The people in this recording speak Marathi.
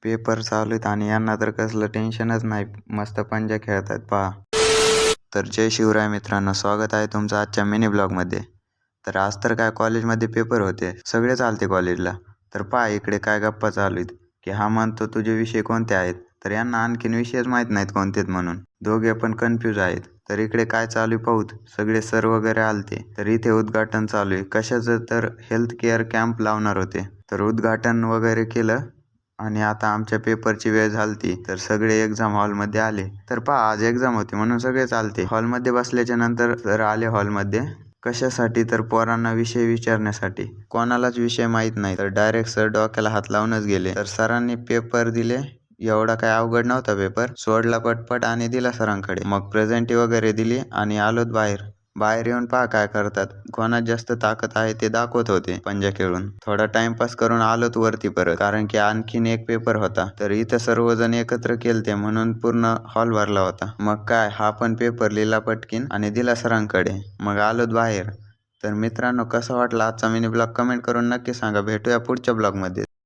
पेपर चालू आहेत आणि यांना तर कसलं टेन्शनच नाही, मस्त पंजा खेळतात पहा. तर जय शिवराय मित्रांनो, स्वागत आहे तुमचं आजच्या मिनी ब्लॉगमध्ये. तर आज तर काय कॉलेजमध्ये पेपर होते, सगळे चालते कॉलेजला. तर पहा इकडे काय गप्पा चालू आहेत की हा म्हणतो तुझे विषय कोणते आहेत, तर यांना आणखीन विषयच माहीत नाहीत कोणतेत म्हणून. दोघे पण कन्फ्यूज आहेत. तर इकडे काय चालू आहे पाहूत. सगळे सर वगैरे आलते. तर इथे उद्घाटन चालू आहे कशाचं, तर हेल्थ केअर कॅम्प लावणार होते. तर उद्घाटन वगैरे केलं आणि आता आमच्या पेपरची वेळ झालती. तर सगळे एक्झाम हॉलमध्ये आले. तर पहा आज एक्झाम होती म्हणून सगळे चालते. हॉलमध्ये बसल्याच्या नंतर सर आले हॉलमध्ये. कशासाठी, तर पोरांना विषय विचारण्यासाठी. कोणालाच विषय माहीत नाही, तर डायरेक्ट सर डोक्याला हात लावूनच गेले. तर सरांनी पेपर दिले. एवढा काय अवघड नव्हता पेपर, सोडला पटपट आणि दिला सरांकडे. मग प्रेझेंटी वगैरे दिली आणि आलोत बाहेर. बाहेर येऊन पहा काय करतात. कोणात जास्त ताकद आहे ते दाखवत होते पंजा खेळून. थोडा टाइमपास करून आलोत वरती परत, कारण की आणखीन एक पेपर होता. तर इथं सर्वजण एकत्र केलते म्हणून पूर्ण हॉल भरला होता. मग काय हा पण पेपर लिहिला पटकीन आणि दिला सरांकडे. मग आलोत बाहेर. तर मित्रांनो, कसा वाटला आजचा मिनी ब्लॉग कमेंट करून नक्की सांगा. भेटूया पुढच्या ब्लॉगमध्ये.